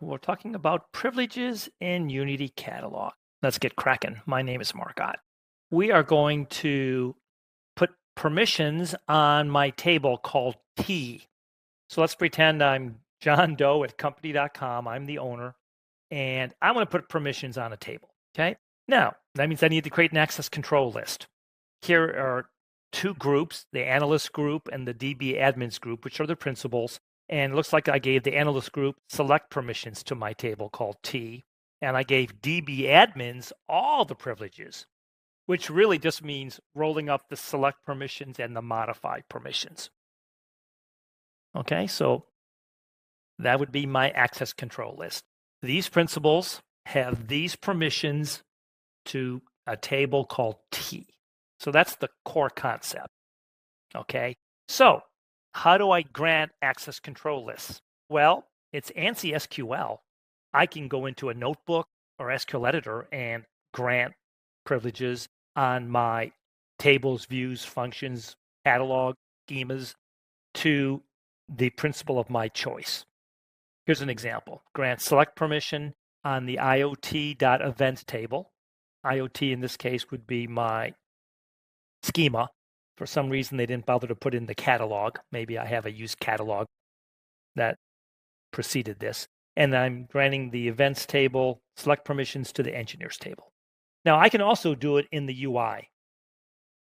We're talking about privileges in Unity Catalog. Let's get cracking. My name is Mark Ott. We are going to put permissions on my table called T. So let's pretend I'm John Doe at company.com. I'm the owner, and I want to put permissions on a table. Okay. Now, that means I need to create an access control list. Here are two groups, the analyst group and the DB admins group, which are the principals. And it looks like I gave the analyst group select permissions to my table called T. And I gave DB admins all the privileges, which really just means rolling up the select permissions and the modify permissions. Okay, so that would be my access control list. These principals have these permissions to a table called T. So that's the core concept. Okay, so how do I grant access control lists? Well, it's ANSI SQL. I can go into a notebook or SQL editor and grant privileges on my tables, views, functions, catalog, schemas to the principal of my choice. Here's an example. Grant select permission on the IoT.event table. IoT in this case would be my schema. For some reason, they didn't bother to put in the catalog. Maybe I have a use catalog that preceded this. And I'm granting the events table select permissions to the engineers table. Now, I can also do it in the UI.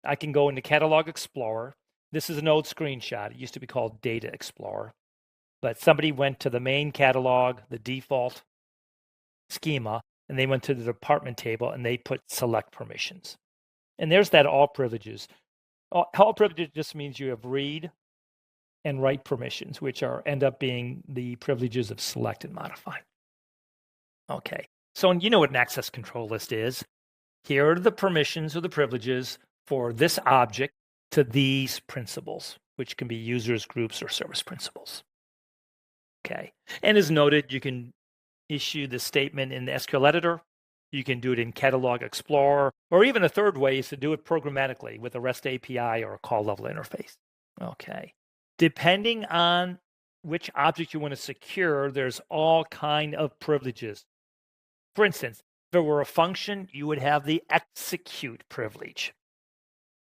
I can go into Catalog Explorer. This is an old screenshot. It used to be called Data Explorer. But somebody went to the main catalog, the default schema, and they went to the department table and they put select permissions. And there's that all privileges. All privileges just means you have read and write permissions, which end up being the privileges of select and modify. Okay, so you know what an access control list is. Here are the permissions or the privileges for this object to these principals, which can be users, groups, or service principals. Okay, and as noted, you can issue the statement in the SQL editor. You can do it in Catalog Explorer, or even a third way is to do it programmatically with a REST API or a call level interface. Okay. Depending on which object you want to secure, there's all kind of privileges. For instance, if it were a function, you would have the execute privilege.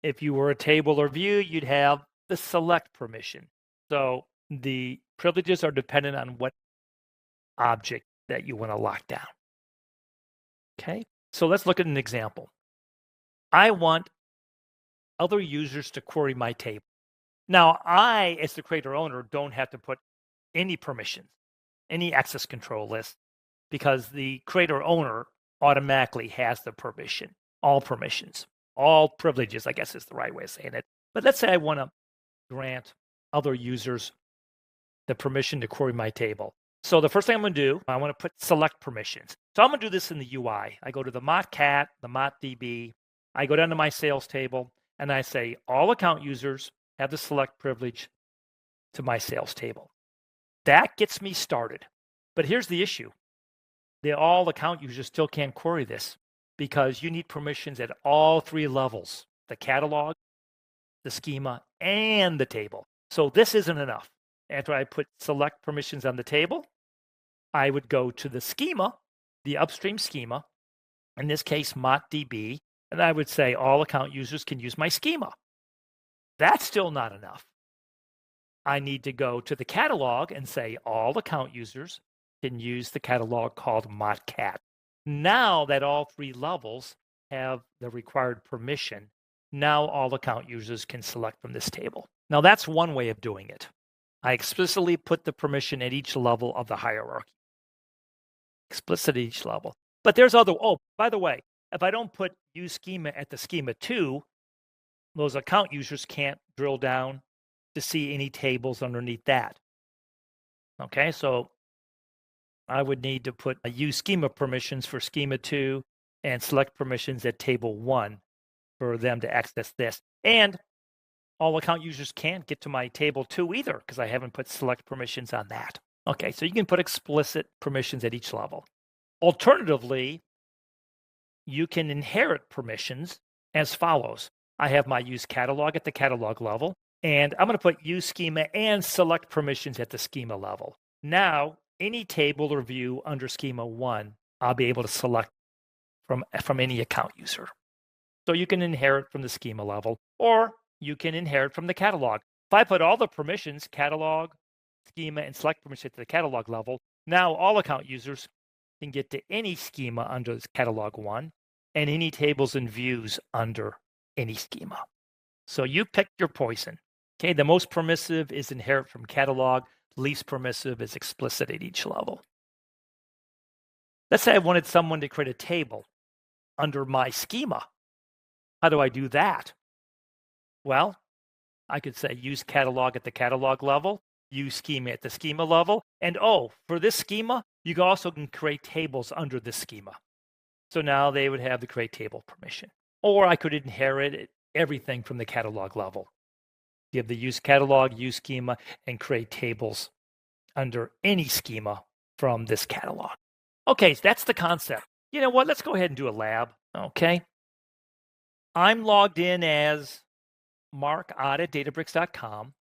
If you were a table or view, you'd have the select permission. So the privileges are dependent on what object that you want to lock down. Okay, so let's look at an example. I want other users to query my table. Now, I, as the creator owner, don't have to put any permissions, any access control list, because the creator owner automatically has the permission, all permissions, all privileges, I guess is the right way of saying it. But let's say I want to grant other users the permission to query my table. So the first thing I'm going to do, I want to put select permissions. So I'm going to do this in the UI. I go to the motcat, the motdb. I go down to my sales table, and I say all account users have the select privilege to my sales table. That gets me started. But here's the issue. The all account users still can't query this because you need permissions at all three levels, the catalog, the schema, and the table. So this isn't enough. After I put select permissions on the table, I would go to the schema, the upstream schema, in this case, motdb, and I would say all account users can use my schema. That's still not enough. I need to go to the catalog and say all account users can use the catalog called motcat. Now that all three levels have the required permission, now all account users can select from this table. Now that's one way of doing it. I explicitly put the permission at each level of the hierarchy. Explicit at each level. But there's other, by the way, if I don't put use schema at the schema 2, those account users can't drill down to see any tables underneath that. Okay, so I would need to put a use schema permissions for schema 2 and select permissions at table 1 for them to access this. And all account users can't get to my table 2 either because I haven't put select permissions on that. Okay, so you can put explicit permissions at each level. Alternatively, you can inherit permissions as follows. I have my use catalog at the catalog level, and I'm going to put use schema and select permissions at the schema level. Now, any table or view under schema 1, I'll be able to select from any account user. So you can inherit from the schema level, or you can inherit from the catalog. If I put all the permissions, catalog, schema, and select permission to the catalog level, now all account users can get to any schema under catalog 1 and any tables and views under any schema. So you pick your poison. Okay, the most permissive is inherit from catalog, least permissive is explicit at each level. Let's say I wanted someone to create a table under my schema. How do I do that? Well, I could say use catalog at the catalog level, use schema at the schema level, and for this schema, you also can create tables under this schema. So now they would have the create table permission. Or I could inherit everything from the catalog level. Give the use catalog, use schema, and create tables under any schema from this catalog. Okay, so that's the concept. You know what? Let's go ahead and do a lab. Okay. I'm logged in as Mark Ott at Databricks.com,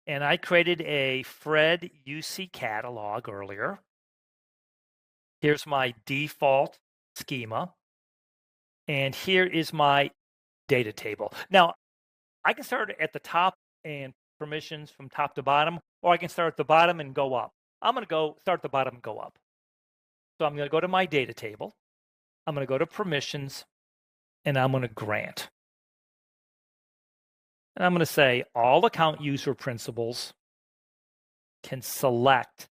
and I created a Fred UC catalog earlier. Here's my default schema, and here is my data table. Now, I can start at the top and permissions from top to bottom, or I can start at the bottom and go up. I'm going to go start at the bottom and go up. So I'm going to go to my data table. I'm going to go to permissions, and I'm going to grant. And I'm going to say all account user principals can select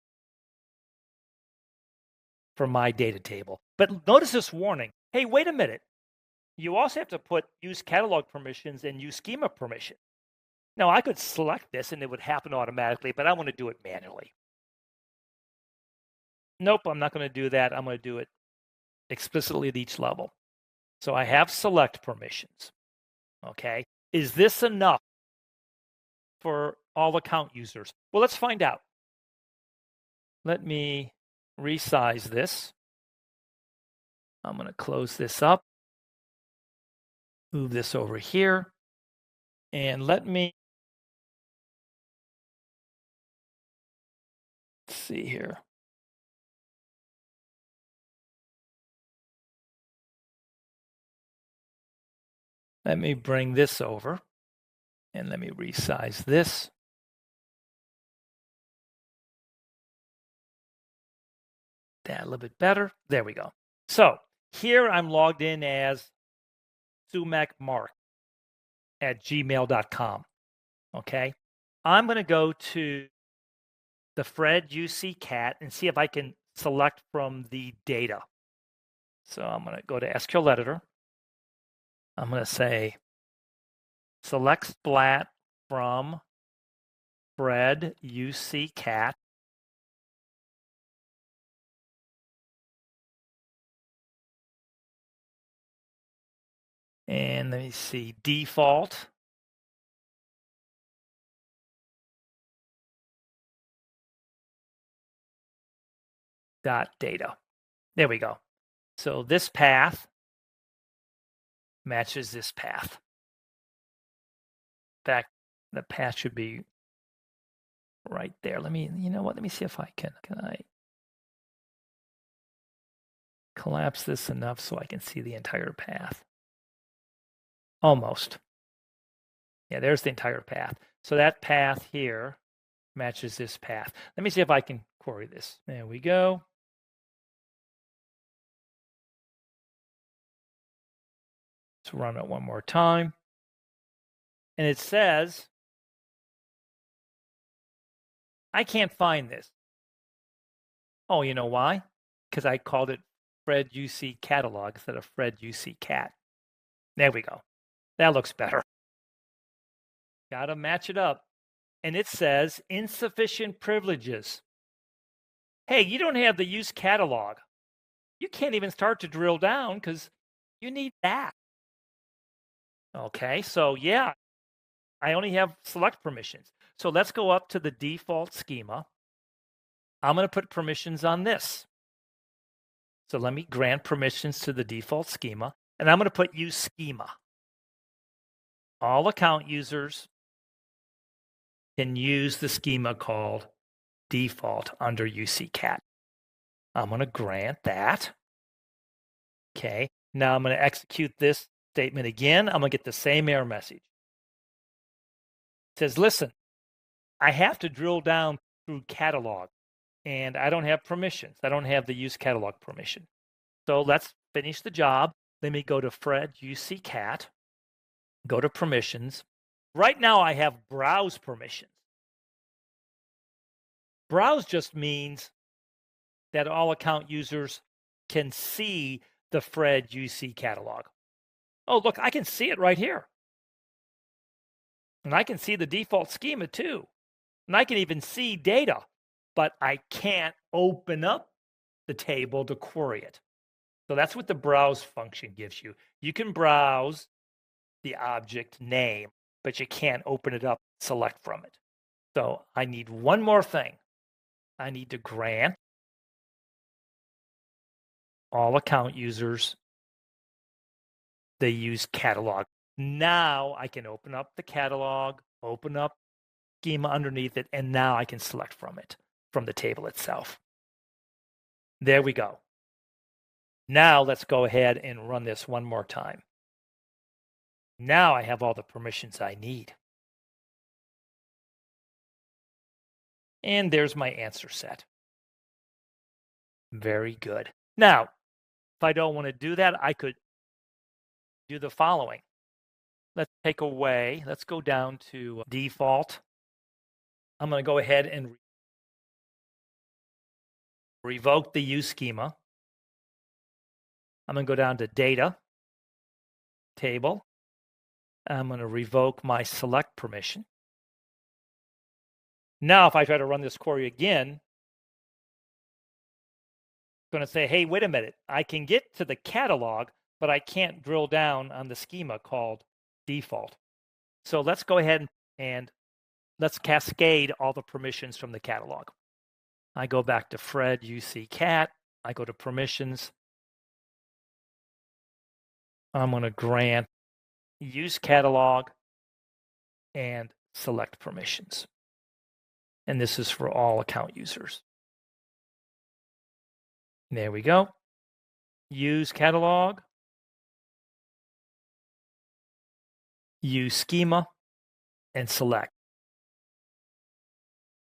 from my data table. But notice this warning. Hey, wait a minute. You also have to put use catalog permissions and use schema permission. Now, I could select this and it would happen automatically, but I want to do it manually. Nope, I'm not going to do that. I'm going to do it explicitly at each level. So I have select permissions. Okay. Is this enough for all account users? Well, let's find out. Let me resize this. I'm going to close this up. Move this over here. And let me see here. Let me bring this over and let me resize this. That a little bit better. There we go. So here I'm logged in as sumacmark at gmail.com. Okay. I'm going to go to the Fred UC cat and see if I can select from the data. So I'm going to go to SQL editor. I'm going to say select splat from Fred UC cat. And let me see, default. .data. There we go. So this path matches this path. In fact, the path should be right there. Let me, you know what? Let me see if I can I collapse this enough so I can see the entire path? Almost. Yeah, there's the entire path. So that path here matches this path. Let me see if I can query this. There we go. Let's run it one more time. And it says, I can't find this. Oh, you know why? Because I called it Fred UC catalog instead of Fred UC cat. There we go. That looks better. Got to match it up. And it says insufficient privileges. Hey, you don't have the use catalog. You can't even start to drill down because you need that. Okay, so yeah, I only have select permissions. So let's go up to the default schema. I'm going to put permissions on this. So let me grant permissions to the default schema, and I'm going to put use schema. All account users can use the schema called default under UC cat. I'm going to grant that. Okay. Now I'm going to execute this statement again. I'm going to get the same error message. It says, listen, I have to drill down through catalog, and I don't have permissions. I don't have the use catalog permission. So let's finish the job. Let me go to Fred UC Cat, go to permissions. Right now I have browse permissions. Browse just means that all account users can see the Fred UC catalog. Oh, look, I can see it right here. And I can see the default schema too. And I can even see data, but I can't open up the table to query it. So that's what the browse function gives you. You can browse the object name, but you can't open it up, select from it. So I need one more thing. I need to grant all account users the use catalog. Now I can open up the catalog, open up schema underneath it, and now I can select from it, from the table itself. There we go. Now let's go ahead and run this one more time. Now I have all the permissions I need. And there's my answer set. Very good. Now, if I don't want to do that, I could do the following. Let's take away, let's go down to default. I'm going to go ahead and revoke the use schema. I'm going to go down to data, table. I'm going to revoke my select permission. Now, if I try to run this query again, it's going to say, hey, wait a minute. I can get to the catalog, but I can't drill down on the schema called default. So let's go ahead and let's cascade all the permissions from the catalog. I go back to Fred UC Cat. I go to permissions. I'm going to grant use catalog and select permissions. And this is for all account users. There we go. Use catalog. Use schema and select.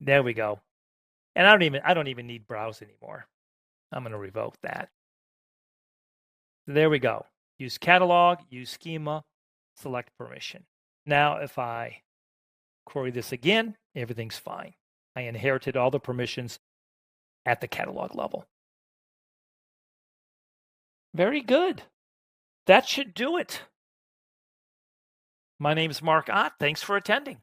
There we go. And I don't even need browse anymore. I'm going to revoke that. There we go. Use catalog, use schema, select permission. Now, if I query this again, everything's fine. I inherited all the permissions at the catalog level. Very good. That should do it. My name is Mark Ott. Thanks for attending.